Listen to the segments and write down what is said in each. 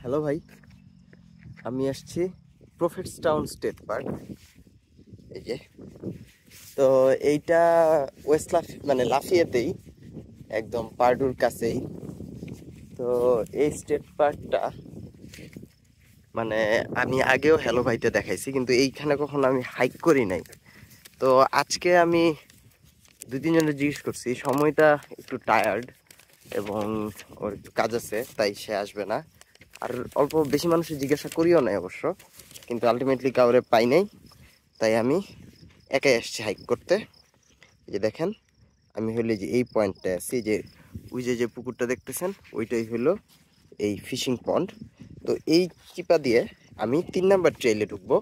Hello ভাই, আমি আসছি প্রফিটস টাউন স্টেট পার্ক। এই যে, তো এইটা ওয়েস্ট লাফিয়াতেই, একদম পার্ডুর কাছেই। তো এই স্টেট পার্কটা মানে আমি আগেও হ্যালো ভাইতে দেখাইছি, কিন্তু এইখানে কখনো আমি হাইক করি নাই। তো আজকে আমি দুই তিনজনের জিজ্ঞেস করছি, সময়টা একটু টায়ার্ড এবং ওর একটু কাজ আছে, তাই সে আসবে না। আর অল্প বেশি মানুষের জিজ্ঞাসা করিও নাই অবশ্য, কিন্তু আলটিমেটলি কাউরে পাই নাই, তাই আমি একাই আসছি হাইক করতে। এই যে দেখেন, আমি হইলে যে এই পয়েন্টটায় আছি, যে ওই যে পুকুরটা দেখতেছেন, ওইটাই হলো এই ফিশিং পন্ড। তো এই চিপা দিয়ে আমি 3 নাম্বার ট্রেইলে ঢুকবো।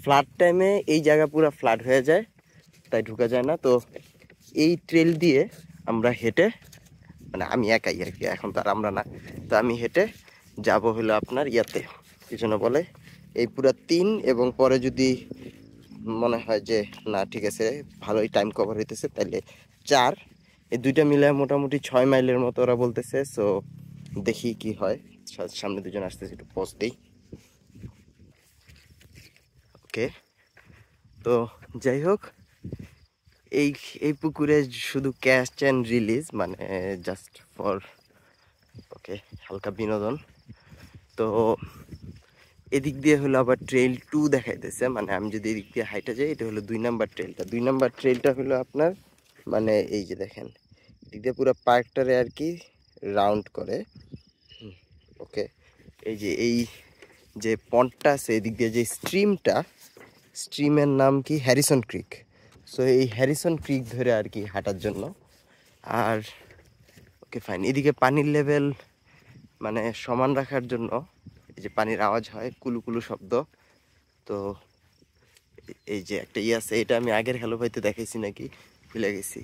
ফ্লাড টাইমে এই জায়গা পুরো ফ্লাড হয়ে যায়, তাই ঢুকা যায় না। তো এই ট্রেল দিয়ে আমরা হেঁটে, মানে আমি একাই আর কি, এখন তার আমরা না, তো আমি হেঁটে যাব হলো আপনার ইয়াতে, কি যেন বলে, এই পুরা 3, এবং পরে যদি মনে হয় যে না ঠিক আছে ভালোই টাইম কভার হইতেছে, তাইলে 4, এই দুইটা মিলে মোটামুটি 6 মাইলের মতো ওরা বলতেছে। সো দেখি কি হয়। সামনে দুজন আসতেছে, একটু পজ দিই। ওকে, তো যাই হোক, এই এই পুকুরে শুধু ক্যাচ অ্যান্ড রিলিজ, মানে জাস্ট ফর ওকে হালকা বিনোদন। তো এদিক দিয়ে হলো আবার ট্রেইল 2 দেখাইতেছে, মানে আমি যদি এদিক দিয়ে হাইটা যাই, এটা হলো 2 নাম্বার ট্রেইলটা। 2 নাম্বার ট্রেইলটা হলো আপনার, মানে এই যে দেখেন, এদিক দিয়ে পুরো পার্কটারে আর কি রাউন্ড করে। ওকে, এই যে পন্ডটা আছে এদিক দিয়ে, যে স্ট্রিমের নাম কি, হ্যারিসন ক্রিক। সো এই হ্যারিসন ক্রিক ধরে আর কি হাঁটার জন্য। আর ওকে ফাইন, এদিকে পানির লেভেল মানে সমান রাখার জন্য এই যে পানির আওয়াজ হয়, কুলু কুলু শব্দ। তো এই যে একটা আছে, এটা আমি আগের হ্যালো ভাইতে দেখাইছি নাকি ভুলে গেছি।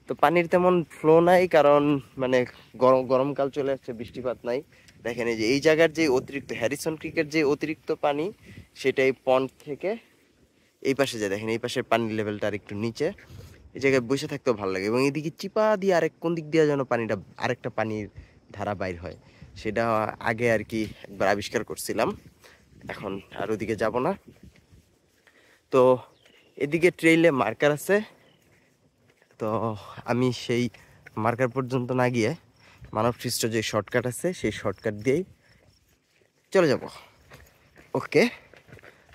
তো পানির তেমন ফ্লো নাই, কারণ মানে গরমকাল চলে আসছে, বৃষ্টিপাত নাই। দেখেন এই যে এই জায়গার যে অতিরিক্ত হ্যারিসন ক্রিকের যে অতিরিক্ত পানি, সেটা এই পন্ড থেকে এই পাশে যায়। দেখেন এই পাশের পানির লেভেলটা আর একটু নিচে। এই জায়গায় বসে থাকতেও ভালো লাগে, এবং এদিকে চিপা দিয়ে আরেক কোন দিক দিয়ে যেন পানিটা, আরেকটা পানির ধারা বাইর হয়, সেটা আগে আর কি একবার আবিষ্কার করছিলাম। এখন আর ওদিকে যাব না। তো এদিকে ট্রেইলে মার্কার আছে, তো আমি সেই মার্কার পর্যন্ত না গিয়ে মানবসৃষ্ট যে শর্টকাট আছে, সেই শর্টকাট দিয়েই চলে যাব। ওকে,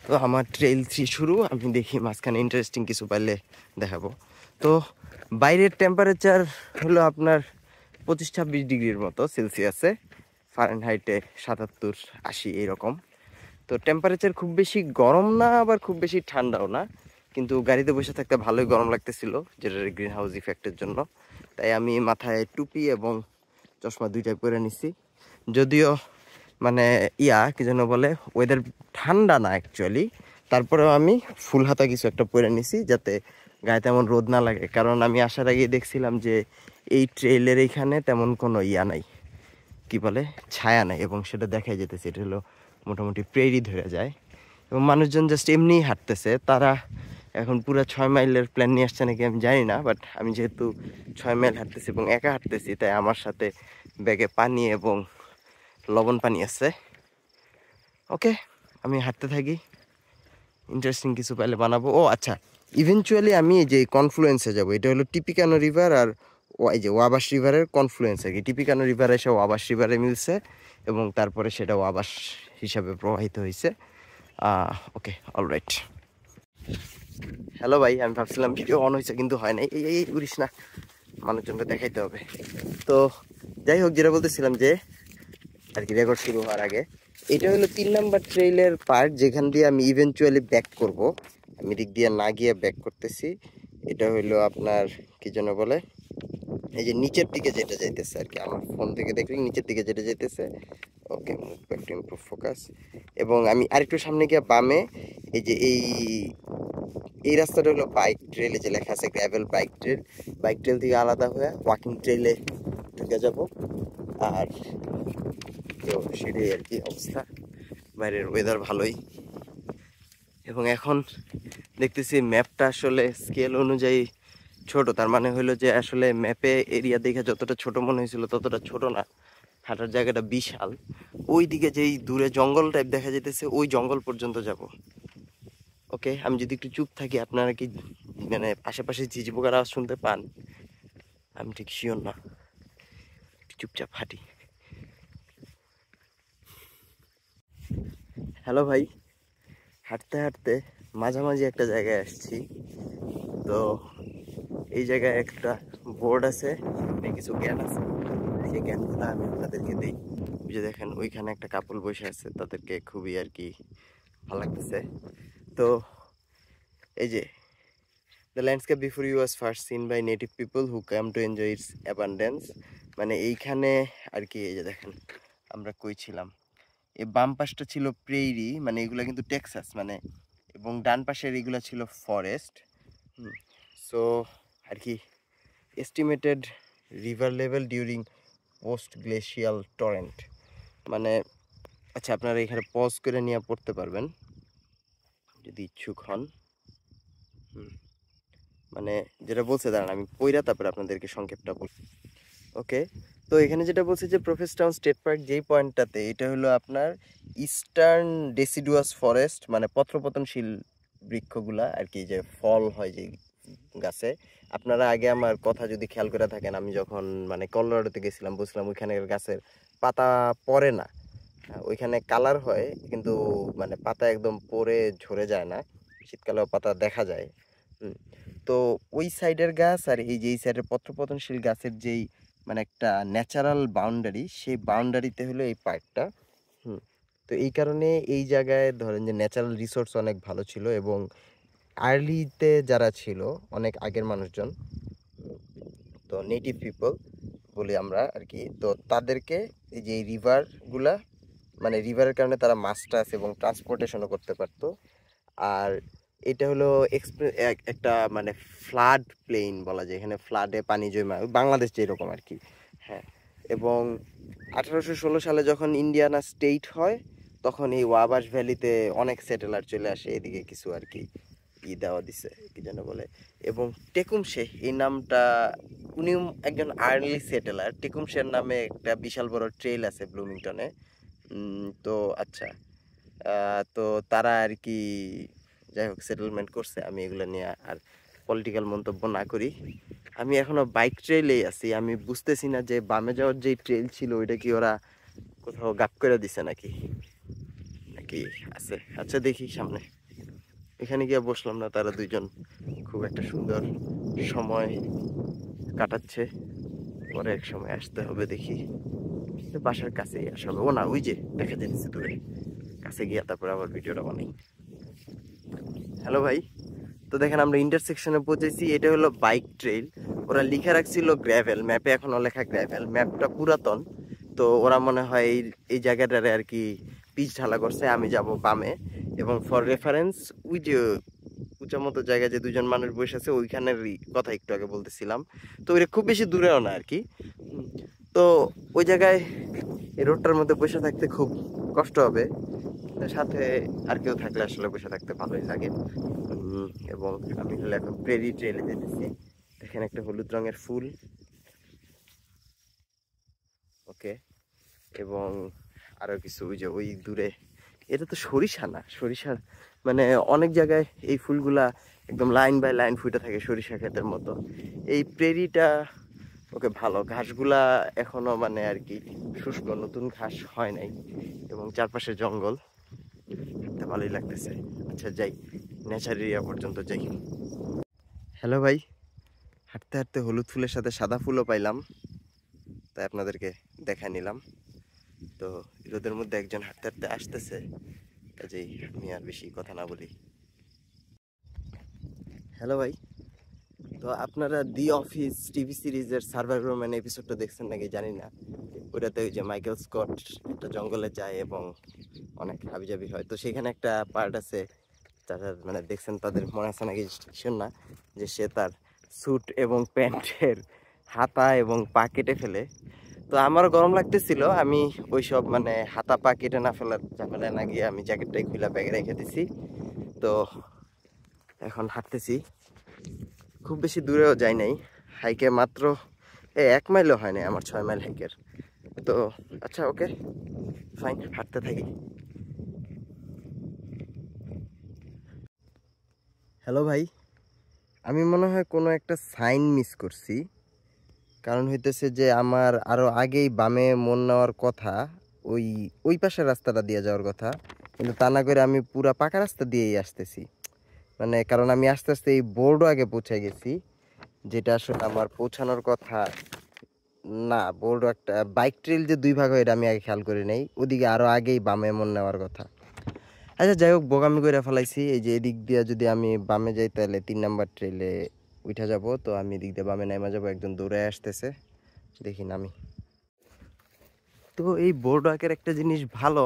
তো আমার ট্রেইল 3 শুরু। আমি দেখি মাঝখানে ইন্টারেস্টিং কিছু পাইলে দেখাবো। তো বাইরের টেম্পারেচার হলো আপনার 25-26 ডিগ্রির মতো সেলসিয়াসে, ফারেনহাইটে 77-80 এইরকম। তো টেম্পারেচার খুব বেশি গরম না, আবার খুব বেশি ঠান্ডাও না, কিন্তু গাড়িতে বসে থাকতে ভালোই গরম লাগতেছিল, যেটা গ্রিন হাউস ইফেক্টের জন্য। তাই আমি মাথায় টুপি এবং চশমা দুইটাই পরে নিছি। যদিও মানে কি যেন বলে, ওয়েদার ঠান্ডা না অ্যাকচুয়ালি, তারপরেও আমি ফুল হাতা কিছু একটা পরে নিছি, যাতে গায়ে তেমন রোদ না লাগে। কারণ আমি আসার আগে দেখছিলাম যে এই ট্রেইলের এইখানে তেমন কোনো নাই, কি বলে, ছায়া নাই, এবং সেটা দেখাই যেতেছে। এটা হলো মোটামুটি প্রেরি ধরে যায়, এবং মানুষজন জাস্ট এমনিই হাঁটতেছে। তারা এখন পুরো 6 মাইলের প্ল্যান নিয়ে আসছে নাকি আমি জানি না, বাট আমি যেহেতু 6 মাইল হাঁটতেছি এবং একা হাঁটতেছি, তাই আমার সাথে ব্যাগে পানি এবং লবণ পানি আছে। ওকে, আমি হাঁটতে থাকি, ইন্টারেস্টিং কিছু পাইলে বানাবো। ও আচ্ছা, ইভেনচুয়ালি আমি এই যে কনফ্লুয়েন্সে যাব, এটা হলো টিপিকানো রিভার আর এই যে ওয়াবাশ রিভারের কনফ্লুয়েন্স আর কি। টিপিকানো রিভার এসে ওয়াবাশ রিভারে মিলছে, এবং তারপরে সেটা ওয়াবাশ হিসাবে প্রবাহিত হয়েছে। ওকে, অলরাইট। হ্যালো ভাই, আমি ভাবছিলাম ভিডিও অন হয়েছে, কিন্তু হয় নাই। এই উড়িস না, মানুষজনকে দেখাইতে হবে। তো যাই হোক, যেটা বলতেছিলাম যে আর কি, রেকর্ড শুরু হওয়ার আগে, এটা হলো 3 নাম্বার ট্রেইলের পার্ট, যেখান দিয়ে আমি ইভেনচুয়ালি ব্যাক করব। আমি দিক দিয়ে না গিয়ে ব্যাক করতেছি। এটা হইলো আপনার, কি যেন বলে, এই যে নিচের দিকে যেটা যাইতেছে আর কি, আমার ফোন থেকে দেখলে নিচের দিকে যেটা যাইতেছে। Okay, move back to improve focus. এবং আমি আরেকটু সামনে গিয়ে বামে, এই যে এই রাস্তাটা হলো বাইক ট্রেল, যে লেখা আছে gravel bike trail. Bike trail থেকে আলাদা হয়ে ওয়াকিং ট্রেলে ঢুকে যাব। আর তো সেটাই আর কি অবস্থা। বাইরের ওয়েদার ভালোই, এবং এখন দেখতেছি ম্যাপটা আসলে স্কেল অনুযায়ী ছোট। তার মানে হলো যে আসলে ম্যাপে এরিয়া দেখে যতটা ছোট মনে হয়েছিল ততটা ছোট না, হাঁটার জায়গাটা বিশাল। ওই দিকে যেই দূরে জঙ্গল টাইপ দেখা যেতেছে ওই জঙ্গল পর্যন্ত যাব। ওকে, আমি যদি একটু চুপ থাকি আপনারা কি মানে আশেপাশে ঝিঝি পোকার আওয়াজ শুনতে পান? আমি ঠিক শিওর না, চুপচাপ হাঁটি। হ্যালো ভাই, হাঁটতে হাঁটতে মাঝামাঝি একটা জায়গায় আসছি। তো এই জায়গায় একটা বোর্ড আছে, কিছু জ্ঞান আছে, সেই জ্ঞানগুলো আমি আপনাদেরকে দিই। যে দেখেন ওইখানে একটা কাপল বসে আছে, তাদেরকে খুবই আর কি ভালো লাগতেছে। তো এই যে The landscape before you was first seen by native people who came to enjoy its abundance। মানে এইখানে আর কি এই যে দেখেন আমরা কই ছিলাম, এই বাম পাশটা ছিল প্রেইরি, মানে এগুলা কিন্তু টেক্সাস মানে, এবং ডান পাশের এগুলা ছিল ফরেস্ট। সো আর কি estimated river level during post glacial torrent. মানে আচ্ছা, আপনারা এখানে পজ করে নিয়ে পড়তে পারবেন যদি ইচ্ছুক হন। মানে যেটা বলছে দাঁড়ান আমি পইরা তারপরে আপনাদেরকে সংক্ষেপটা বল। ওকে, তো এখানে যেটা বলছে যে প্রফেসটাউন স্টেট পার্ক যেই পয়েন্টটাতে, এটা হলো আপনার ইস্টার্ন ডেসিডুয়াস ফরেস্ট, মানে পত্রপতনশীল বৃক্ষগুলা আর কি, যে ফল হয় যে গাছে। আপনারা আগে আমার কথা যদি খেয়াল করে থাকেন, আমি যখন মানে কলোরাডোতে গেছিলাম বুঝলাম ওইখানের গাছের পাতা পড়ে না, ওইখানে কালার হয় কিন্তু মানে পাতা একদম পড়ে ঝরে যায় না, শীতকালেও পাতা দেখা যায়। তো ওই সাইডের গাছ আর এই যে এই সাইডের পত্রপতনশীল গাছের যেই মানে একটা ন্যাচারাল বাউন্ডারি, সেই বাউন্ডারিতে হলো এই পার্কটা। তো এই কারণে এই জায়গায় ধরেন যে ন্যাচারাল রিসোর্স অনেক ভালো ছিল, এবং আর্লিতে যারা ছিল অনেক আগের মানুষজন, তো নেটিভ পিপল বলি আমরা আর কি, তো তাদেরকে এই যে এই রিভারগুলা, মানে রিভারের কারণে তারা মাছ টাছ এবং ট্রান্সপোর্টেশনও করতে পারতো। আর এটা হলো একটা মানে ফ্লাড প্লেইন বলা যায়, এখানে ফ্লাডে পানি জমা, বাংলাদেশ যেরকম আর কি। হ্যাঁ, এবং 1816 সালে যখন ইন্ডিয়ানা স্টেট হয় তখন এই ওয়াবাশ ভ্যালিতে অনেক সেটেলার চলে আসে, এদিকে কিছু আর কি দেওয়া দিছে কি যেন বলে। এবং টেকুমশে এই নামটা, উনিও একজন আর্লি সেটেলার। টেকুমশের নামে একটা বিশাল বড় ট্রেল আছে ব্লুমিংটনে। তো আচ্ছা, তো তারা আর কি যাই হোক সেটেলমেন্ট করছে। আমি এগুলো নিয়ে আর পলিটিক্যাল মন্তব্য না করি। আমি এখনো বাইক ট্রেইলেই আছি, আমি বুঝতেছি না যে বামে যাওয়ার যে ট্রেল ছিল ওইটা কি ওরা কোথাও গাপ করে দিছে নাকি নাকি আছে। আচ্ছা দেখি সামনে, এখানে গিয়ে বসলাম না, তারা দুইজন খুব একটা সুন্দর সময় কাটাচ্ছে, পরে এক সময় আসতে হবে দেখি, বাসার কাছেই আসলে। ও না, ওই যে দেখা যাচ্ছে দূরে, কাছে গিয়া তারপরে আবার ভিডিওটা বানাই। হ্যালো ভাই, তো দেখেন আমরা ইন্টারসেকশনে পৌঁছেছি। এটা হলো বাইক ট্রেইল, ওরা লিখে রাখছিল গ্র্যাভেল, ম্যাপে এখনো লেখা গ্র্যাভেল, ম্যাপটা পুরাতন। তো ওরা মনে হয় এই জায়গাটারে আর কি পিচ ঢালা করছে। আমি যাব বামে, এবং ফর রেফারেন্স ওই যে উঁচা মতো জায়গায় যে দুজন মানুষ বসে আছে ওইখানের কথা একটু আগে বলতেছিলাম। তো ওইটা খুব বেশি দূরেও না আর কি। তো ওই জায়গায় এই রোডটার মধ্যে বসে থাকতে খুব কষ্ট হবে, সাথে আর কেউ থাকলে আসলে বসে থাকতে ভালোই লাগে। এবং আমি হলে এখন প্রেরি ট্রেলে যেতেছি। দেখেন একটা হলুদ রঙের ফুল, ওকে, এবং আরো কিছু ওই যে ওই দূরে, এটা তো সরিষা না, সরিষার মানে অনেক জায়গায় এই ফুলগুলা একদম লাইন বাই লাইন ফুটে থাকে সরিষা ক্ষেতের মতো। এই প্রেরিটা ওকে ভালো, ঘাসগুলা এখনো মানে আর কি শুষ্ক, নতুন ঘাস হয় নাই, এবং চারপাশে জঙ্গল, দেখতে ভালোই লাগতেছে। আচ্ছা যাই, নেচার এরিয়া পর্যন্ত যাই। হ্যালো ভাই, হাঁটতে হাঁটতে হলুদ ফুলের সাথে সাদা ফুলও পাইলাম, তাই আপনাদেরকে দেখা নিলাম। তো রোদের মধ্যে একজন হাঁটতে হাঁটতে আসতেছে, কাজেই আমি আর বেশি কথা না বলি। হ্যালো ভাই, তো আপনারা দি অফিস টিভি সিরিজের সার্ভাইভার ম্যান এপিসোডটা দেখছেন নাকি জানি না। ওইটাতে ওই যে মাইকেল স্কট একটা জঙ্গলে যায় এবং অনেক হাবিজাবি হয়, তো সেখানে একটা পার্ট আছে যারা মানে দেখছেন তাদের মনে আছে নাকি শোন না, যে সে তার স্যুট এবং প্যান্টের হাতা এবং পা কেটে ফেলে। তো আমারও গরম লাগতেছিল, আমি ওইসব মানে হাতা পা কেটে না ফেলার ঝামেলায় না গিয়ে আমি জ্যাকেটটাই খুলে ব্যাগে রেখে দিছি। তো এখন হাঁটতেছি, খুব বেশি দূরেও যাই নাই, হাইকে মাত্র 1 মাইলও হয় নাই আমার, 6 মাইল হাইকের। তো আচ্ছা, ওকে ফাইন, হাঁটতে থাকি। হ্যালো ভাই, আমি মনে হয় কোনো একটা সাইন মিস করছি। কারণ হইতেছে যে আমার আরও আগেই বামে মন নেওয়ার কথা, ওই ওই পাশের রাস্তাটা দিয়ে যাওয়ার কথা, কিন্তু তা না করে আমি পুরা পাকা রাস্তা দিয়েই আসতেছি। মানে কারণ আমি আস্তে আস্তে এই বোর্ডও আগে পৌঁছে গেছি, যেটা আসলে আমার পৌঁছানোর কথা না। বোর্ড একটা বাইক ট্রেল যে দুই ভাগ হয় এটা আমি আগে খেয়াল করি নাই, ওদিকে আরও আগেই বামে মন নেওয়ার কথা। আচ্ছা যাই হোক, বোগামি করে ফেলাইছি। এই যে এদিক দিয়ে যদি আমি বামে যাই তাহলে 3 নাম্বার ট্রেলে উঠা যাব। তো আমি এদিক দিয়ে বামে নেমে যাবো, একজন দৌড়ে আসতেছে, দেখি নামি। তো এই বোর্ড ওয়াকের একটা জিনিস ভালো,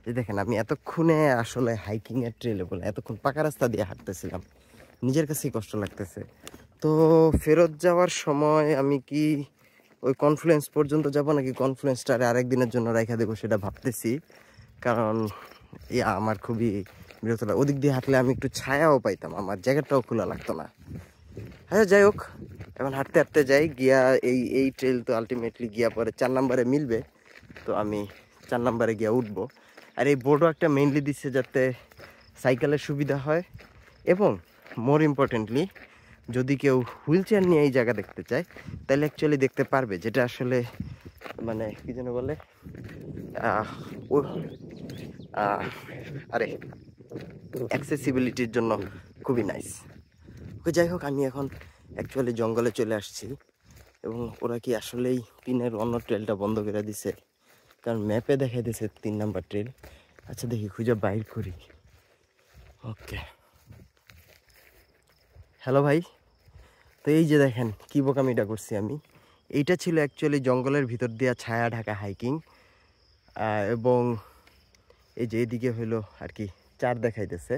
যে দেখেন আমি এতক্ষণে আসলে হাইকিংয়ের ট্রেলে বলে এতক্ষণ পাকা রাস্তা দিয়ে হাঁটতেছিলাম, নিজের কাছেই কষ্ট লাগতেছে। তো ফেরত যাওয়ার সময় আমি কি ওই কনফ্লুয়েন্স পর্যন্ত যাব, নাকি কনফ্লুয়েন্সটারে আরেকদিনের জন্য রাখা দেবো সেটা ভাবতেছি। কারণ আমার খুবই বিরক্ত লাগে, ওদিক দিয়ে হাঁটলে আমি একটু ছায়াও পাইতাম, আমার জায়গাটাও খোলা লাগতো না। আচ্ছা যাই হোক, এখন হাঁটতে হাঁটতে যাই গিয়া। এই ট্রেল তো আলটিমেটলি গিয়া পরে 4 নাম্বারে মিলবে, তো আমি 4 নাম্বারে গিয়া উঠবো। আর এই বোর্ডও একটা মেইনলি দিচ্ছে যাতে সাইকেলের সুবিধা হয়, এবং মোর ইম্পর্টেন্টলি যদি কেউ হুইল চেয়ার নিয়ে এই জায়গা দেখতে চায় তাহলে অ্যাকচুয়ালি দেখতে পারবে, যেটা আসলে মানে কি যেন বলে ও আরে অ্যাক্সেসিবিলিটির জন্য খুবই নাইস। ওকে যাই হোক, আমি এখন অ্যাকচুয়ালি জঙ্গলে চলে আসছি, এবং ওরা কি আসলেই 3-এর অন্য ট্রেলটা বন্ধ করে দিছে, কারণ ম্যাপে দেখাই দিছে 3 নাম্বার ট্রেল। আচ্ছা দেখি খুঁজে বাইর করি। ওকে, হ্যালো ভাই। তো এই যে দেখেন কি বোকামিটা করছি আমি, এইটা ছিল অ্যাকচুয়ালি জঙ্গলের ভিতর দিয়া ছায়া ঢাকা হাইকিং, এবং এই যে এদিকে হইলো আর কি 4 দেখাইতেছে,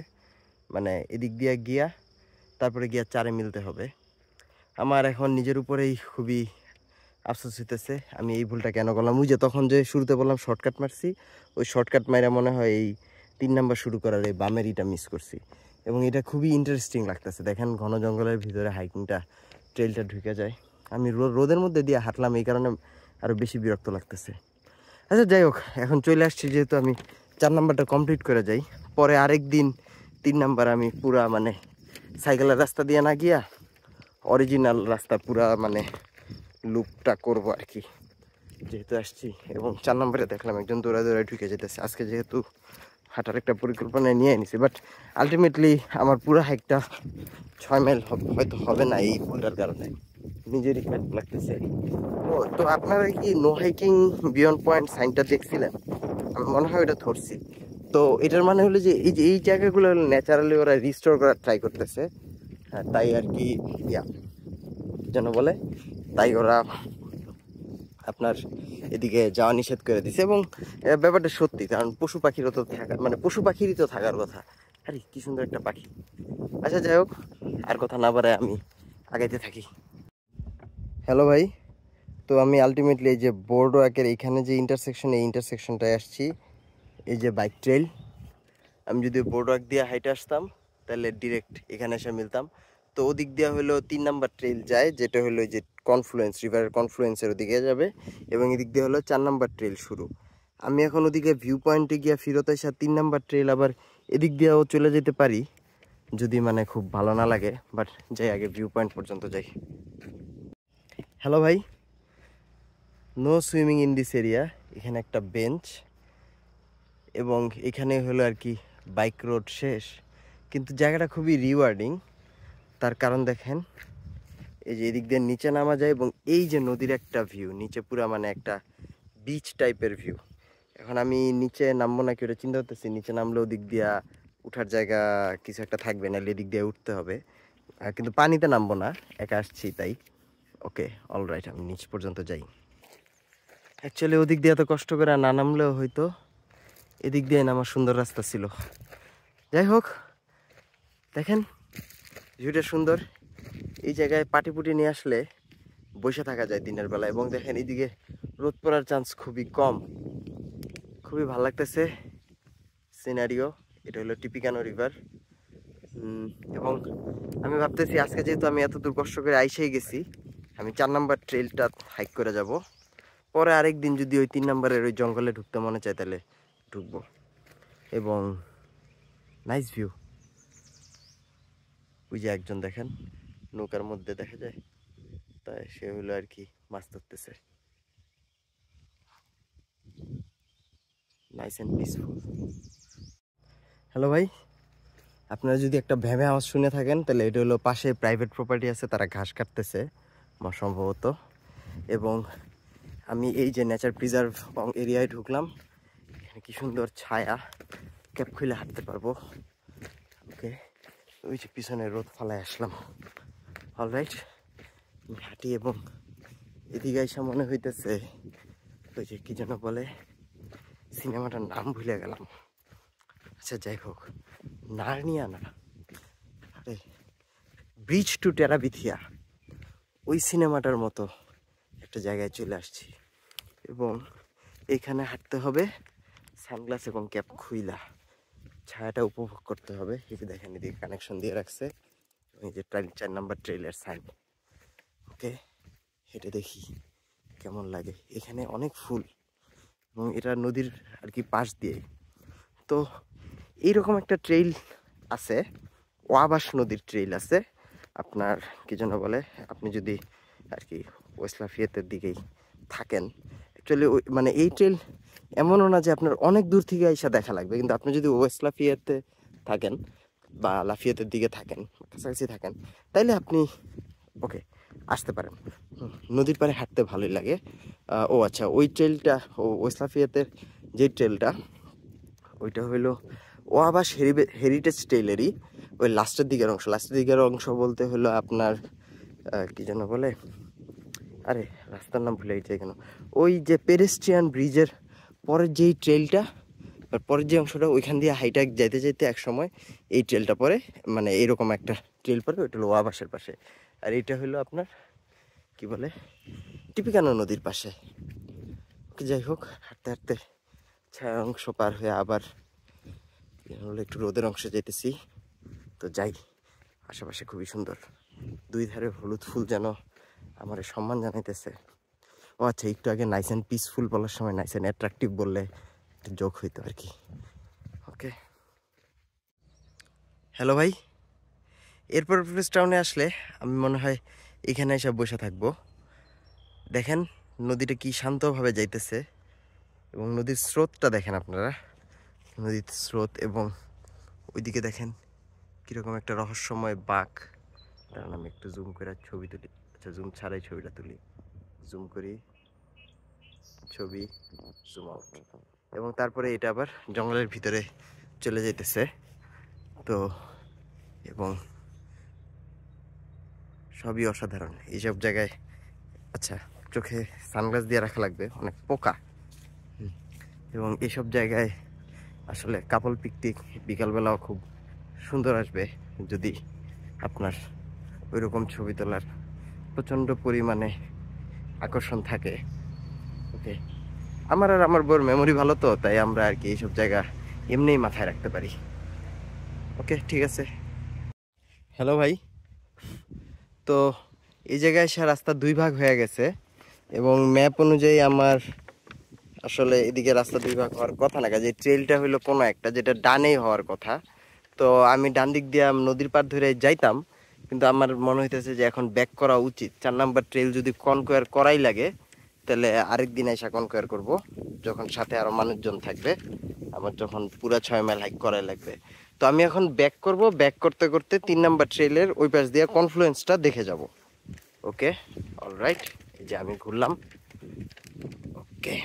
মানে এদিক দিয়া গিয়া তারপরে গিয়া 4-এ মিলতে হবে। আমার এখন নিজের উপরেই খুবই আফসোস হইতেছে, আমি এই ভুলটা কেন করলাম। ওই যে তখন যে শুরুতে বললাম শর্টকাট মারছি, ওই শর্টকাট মাইরা মনে হয় এই 3 নাম্বার শুরু করার এই বামের ইটা মিস করছি। এবং এটা খুবই ইন্টারেস্টিং লাগতেছে, দেখেন ঘন জঙ্গলের ভিতরে হাইকিংটা, ট্রেলটা ঢুকে যায়। আমি রোদের মধ্যে দিয়ে হাঁটলাম, এই কারণে আরও বেশি বিরক্ত লাগতেছে। আচ্ছা যাই হোক, এখন চলে আসছি, যেহেতু আমি 4 নাম্বারটা কমপ্লিট করে যাই, পরে আরেক দিন 3 নাম্বার আমি পুরা মানে সাইকেলের রাস্তা দিয়ে না গিয়া অরিজিনাল রাস্তা পুরা মানে লুপটা করবো আর কি, যেহেতু আসছি। এবং 4 নাম্বারে দেখলাম একজন দৌড়া দৌড়া ঢুকে যেতেছে। আজকে যেহেতু হাঁটার একটা পরিকল্পনা নিয়ে নিছি, বাট আলটিমেটলি আমার পুরো হাইকটা 6 মাইল হয়তো হবে না এই ভুলটার কারণে, নিজেরই খারাপ লাগতেছে। ও তো আপনারা কি নো হাইকিং বিয়ন্ড পয়েন্ট সাইনটা দেখছিলেন? আমি মনে হয় ওটা ধরছি। তো এটার মানে হলো যে এই জায়গাগুলো ন্যাচারালি ওরা রিস্টোর করার ট্রাই করতেছে। হ্যাঁ তাই আর কি, যেন বলে, তাই ওরা আপনার এদিকে যাওয়া নিষেধ করে দিছে। এবং ব্যাপারটা সত্যি, কারণ পশু পাখিরও তো থাকার মানে পশু পাখিরই তো থাকার কথা। আরে কি সুন্দর একটা পাখি। আচ্ছা যাই হোক, আর কথা না বাড়ায় আমি আগাইতে থাকি। হ্যালো ভাই, তো আমি আলটিমেটলি এই যে বোর্ড ওয়াকের এইখানে যে ইন্টারসেকশন, এই ইন্টারসেকশনটায় আসছি। এই যে বাইক ট্রেল, আমি যদি বোর্ড ওয়াক দিয়ে হাইটে আসতাম তাহলে ডিরেক্ট এখানে এসে মিলতাম। তো ওদিক দিয়ে হলো 3 নাম্বার ট্রেল যায়, যেটা হলো যে কনফ্লুয়েন্স, রিভারের কনফ্লুয়েন্সের ওদিকে যাবে, এবং এদিক দিয়ে হলো 4 নাম্বার ট্রেল শুরু। আমি এখন ওদিকে ভিউ পয়েন্টে গিয়ে ফিরত এসে 3 নাম্বার ট্রেল আবার এদিক দিয়েও চলে যেতে পারি, যদি মানে খুব ভালো না লাগে। বাট যাই, আগে ভিউ পয়েন্ট পর্যন্ত যাই। হ্যালো ভাই, no swimming in this area. এখানে একটা বেঞ্চ, এবং এখানে হলো আর কি বাইক রোড শেষ, কিন্তু জায়গাটা খুবই রিওয়ার্ডিং। তার কারণ দেখেন, এই যে এদিক দিয়ে নিচে নামা যায়, এবং এই যে নদীর একটা ভিউ, নিচে পুরা মানে একটা বিচ টাইপের ভিউ। এখন আমি নিচে নামবো নাকি ওটা চিন্তা করতেছি। নিচে নামলে ওদিক দিয়া উঠার জায়গা কিছু একটা থাকবে, নাহলে এদিক দিয়ে উঠতে হবে। কিন্তু পানিতে নামবো না, একা আসছি তাই। ওকে অলরাইট, আমি নিচ পর্যন্ত যাই। অ্যাকচুয়ালি ওদিক দিয়ে এত কষ্ট করে না নামলেও হয়তো, এদিক দিয়ে নামার সুন্দর রাস্তা ছিল। যাই হোক, দেখেন ভিউটা সুন্দর। এই জায়গায় পাটিপুটি নিয়ে আসলে বসে থাকা যায় দিনের বেলা, এবং দেখেন এইদিকে রোদ পড়ার চান্স খুবই কম। খুবই ভালো লাগতেছে সিনারিও। এটা হলো টিপিকানো রিভার, এবং আমি ভাবতেছি আজকে যেহেতু আমি এত দূর কষ্ট করে আইসেই গেছি, আমি 4 নাম্বার ট্রেলটা হাইক করে যাব। পরে আরেক দিন যদি ওই 3 নম্বরের ওই জঙ্গলে ঢুকতে মনে চায় তাহলে ঢুকবো। এবং নাইস ভিউ। ওই যে একজন দেখেন নৌকার মধ্যে দেখা যায়, তাই সে হলো আর কি মাছ ধরতেছে। Nice and peaceful. হ্যালো ভাই, আপনারা যদি একটা ভ্যাবে আওয়াজ শুনে থাকেন তাহলে এটা হলো পাশে প্রাইভেট প্রপার্টি আছে, তারা ঘাস কাটতেছে সম্ভবত। এবং আমি এই যে নেচার প্রিজার্ভ এরিয়ায় ঢুকলাম, এখানে কি সুন্দর ছায়া, ক্যাপ খুলে হাঁটতে পারবো। ওকে, ওই যে পিছনে রোদ ফালায় আসলাম। অলরাইট, হাঁটি এবং এদিকে এসে মনে হইতেছে ওই যে কি যেন বলে, সিনেমাটার নাম ভুলে গেলাম। আচ্ছা যাই হোক, নার্নিয়া না, আরে ব্রিজ টু টেরাবিথিয়া, ওই সিনেমাটার মতো একটা জায়গায় চলে আসছি। এবং এখানে হাঁটতে হবে সানগ্লাস এবং ক্যাপ খুইলা, ছায়াটা উপভোগ করতে হবে। এই যে দেখেন এদিকে কানেকশন দিয়ে রাখছে, এই যে 4 নাম্বার ট্রেইলের সাইন। ওকে, হেঁটে দেখি কেমন লাগে। এখানে অনেক ফুল এবং এটা নদীর আর কি পাশ দিয়ে। তো এইরকম একটা ট্রেইল আছে, ওয়াবাশ নদীর ট্রেইল আছে আপনার, কি যেন বলে, আপনি যদি আর কি ওয়েস্ট লাফিয়াতের দিকেই থাকেন, অ্যাকচুয়ালি মানে এই ট্রেইল এমনও না যে আপনার অনেক দূর থেকে এসে দেখা লাগবে, কিন্তু আপনি যদি ওয়েস্ট লাফিয়াতে থাকেন বা লাফিয়াতের দিকে থাকেন, কাছাকাছি থাকেন, তাইলে আপনি ওকে আসতে পারেন। নদীর পাড়ে হাঁটতে ভালোই লাগে। ও আচ্ছা, ওই ট্রেলটা ওয়েস্ট লাফিয়াতের যে ট্রেলটা, ওইটা হইলো ওয়াবাশ হেরিটেজ ট্রেইলেরই ওই লাস্টের দিকের অংশ বলতে হলো আপনার কি যেন বলে, আরে রাস্তার নাম ভুলে গেছে কেন, ওই যে পেডেস্ট্রিয়ান ব্রিজের পরের যেই ট্রেলটা, পরের যে অংশটা, ওইখান দিয়ে হাইটা যেতে যেতে এক সময় এই ট্রেলটা পরে, মানে এইরকম একটা ট্রেল পরে, ওইটা হলো ওয়াবাশের পাশে। আর এইটা হলো আপনার কি বলে, টিপিকানা নদীর পাশে। যাই হোক, হাঁটতে হাঁটতে ছায়ার অংশ পার হয়ে আবার হলো একটু রোদের অংশে যেতেছি। তো যাই, আশেপাশে খুবই সুন্দর, দুই ধারে হলুদ ফুল যেন আমার সম্মান জানাইতেছে। ও আচ্ছা, একটু আগে নাইস অ্যান্ড পিসফুল বলার সময় নাইস অ্যান্ড অ্যাট্রাকটিভ বললে একটা জোক হইতো আর কি। ওকে, হ্যালো ভাই, এরপর ফরেস্ট টাউনে আসলে আমি মনে হয় এখানে এসে বসে থাকবো। দেখেন নদীটা কি শান্তভাবে যাইতেছে এবং নদীর স্রোতটা দেখেন আপনারা, নদীর স্রোত। এবং ওইদিকে দেখেন কীরকম একটা রহস্যময় বাঁক। কারণ আমি একটু জুম করে ছবি তুলি, আচ্ছা জুম ছাড়াই ছবিটা তুলি, জুম করি, ছবি, জুম আউট। এবং তারপরে এটা আবার জঙ্গলের ভিতরে চলে যাইতেছে। তো এবং সবই অসাধারণ এইসব জায়গায়। আচ্ছা, চোখে সানগ্লাস দিয়ে রাখা লাগবে, অনেক পোকা। এবং এইসব জায়গায় আসলে কাপল পিকনিক বিকালবেলাও খুব সুন্দর আসবে যদি আপনার ওইরকম ছবি তোলার প্রচণ্ড পরিমাণে আকর্ষণ থাকে। ওকে, আমার আর আমার বউর মেমোরি ভালো, তো তাই আমরা আর কি এইসব জায়গা এমনিই মাথায় রাখতে পারি। ওকে, ঠিক আছে। হ্যালো ভাই, তো এই জায়গায় এসে রাস্তা 2 ভাগ হয়ে গেছে এবং ম্যাপ অনুযায়ী আমার আসলে এদিকে রাস্তা 2 ভাগ হওয়ার কথা না, কাজে ট্রেলটা হইলো কোনো একটা যেটা ডানেই হওয়ার কথা। তো আমি ডান দিক দিয়ে নদীর পাড় ধরে যাইতাম, কিন্তু আমার মনে হইতেছে যে এখন ব্যাক করা উচিত। 4 নাম্বার ট্রেল যদি কনকোয়ার করাই লাগে তাহলে আরেক দিন এসে কনকোয়ার করব, যখন সাথে আরো মানুষজন থাকবে, আমার যখন পুরা 6 মাইল হাইক করাই লাগবে। তো আমি এখন ব্যাক করব, ব্যাক করতে করতে 3 নাম্বার ট্রেলের ওই পাশ দিয়ে কনফ্লুয়েন্সটা দেখে যাব। ওকে, অলরাইট, এই যে আমি ঘুরলাম। ওকে।